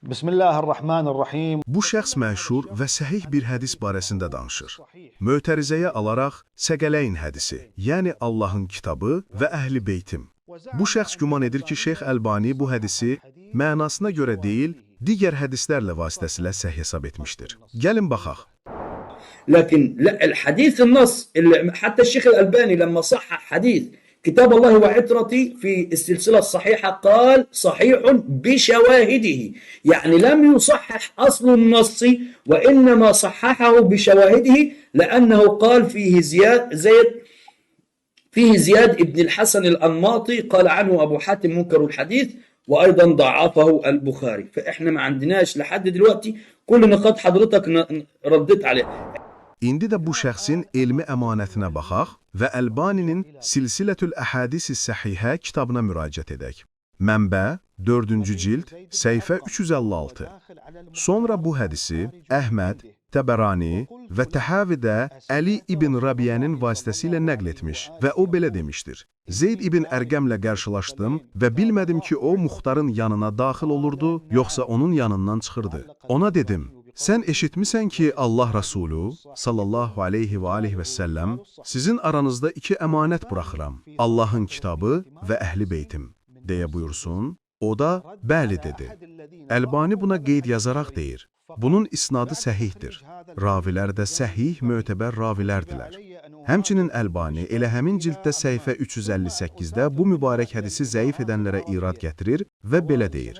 Bismillahirrahmanirrahim. Bu şəxs məşhur və səhih bir hədis barəsində danışır. Mötərizəyə alaraq Səqələyn hədisi, yəni Allahın kitabı və Əhl-i Beytim. Bu şəxs güman edir ki, Şeyx Əlbani bu hədisi mənasına görə deyil, digər hədislərlə vasitəsilə səhih hesab etmişdir. Gəlin baxaq. لكن لا الحديث النص حتى الشيخ الألباني لما صحح حديث كتاب الله وعترتي في السلسلة الصحيحة قال صحيح بشواهده، يعني لم يصحح أصل النص وإنما صححه بشواهده، لأنه قال فيه زياد ابن الحسن الأنماطي قال عنه أبو حاتم منكر الحديث، وأيضا ضعفه البخاري. فإحنا ما عندناش لحد دلوقتي كل نقاط حضرتك رديت عليها. İndi də bu şəxsin elmi əmanətinə baxaq və Əlbaninin Silsilətül Əhadis-i Səhihə kitabına müraciət edək. Mənbə 4-cü cild, səhifə 356. Sonra bu hədisi Əhməd, Təbərani və Təhavidə Əli ibn Rabiyənin vasitəsilə nəql etmiş və o belə demişdir. Zeyd ibn Ərqəmlə qarşılaşdım və bilmədim ki, o Muxtarın yanına daxil olurdu, yoxsa onun yanından çıxırdı. Ona dedim, sən eşitmisən ki, Allah Rasulü sallallahu aleyhi və aleyhi və səlləm sizin aranızda iki əmanət buraxıram, Allahın kitabı və Əhl-i Beytim, deyə buyursun. O da, bəli dedi. Əlbani buna qeyd yazaraq deyir. Bunun isnadı səhihdir. Ravilər də səhih, mötəbər ravilərdilər. Həmçinin Əlbani elə həmin cilddə səhifə 358-də bu mübarək hədisi zəif edənlərə irad gətirir və belə deyir.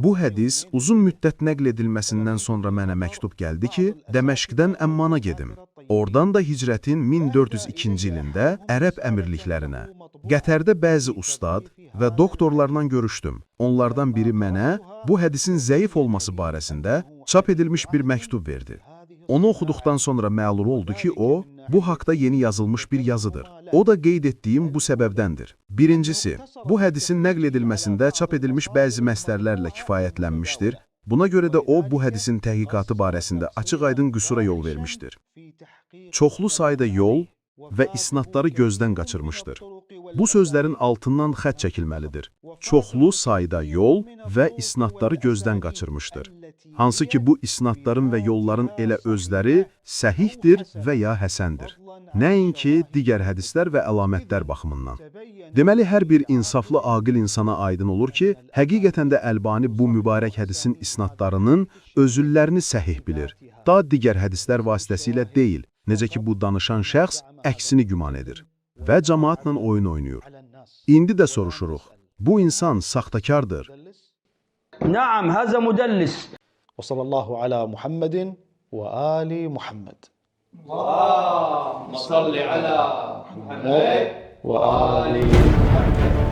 Bu hədis uzun müddət nəql edilməsindən sonra mənə məktub gəldi ki, Dəməşqdən Əmmana gedim. Oradan da hicrətin 1402-ci ilində Ərəb əmirliklərinə. Qətərdə bəzi ustad və doktorlarla görüşdüm. Onlardan biri mənə bu hədisin zəif olması barəsində çap edilmiş bir məktub verdi. Onu oxuduqdan sonra məlum oldu ki, o, bu haqda yeni yazılmış bir yazıdır. O da qeyd etdiyim bu səbəbdəndir. Birincisi, bu hədisin nəql edilməsində çap edilmiş bəzi məslərlərlə kifayətlənmişdir. Buna görə də o, bu hədisin təhqiqatı barəsində açıq-aydın qüsura yol vermişdir. Çoxlu sayda yol və isnadları gözdən qaçırmışdır. Bu sözlərin altından xətt çəkilməlidir. Çoxlu sayda yol və isnadları gözdən qaçırmışdır. Hansı ki, bu isnadların və yolların elə özləri səhihdir və ya həsəndir. Nəinki digər hədislər və əlamətlər baxımından. Deməli, hər bir insaflı, aqil insana aydın olur ki, həqiqətən də Əlbani bu mübarək hədisin isnadlarının özüllərini səhih bilir. Daha digər hədislər vasitəsilə deyil. Necə ki, bu danışan şəxs əksini güman edir və cəmaatla oyun oynayır. İndi də soruşuruq, bu insan saxtakardır. نعم هذا مدلس. وصلى الله على محمد وآل محمد. اللهم صل على محمد وآل محمد.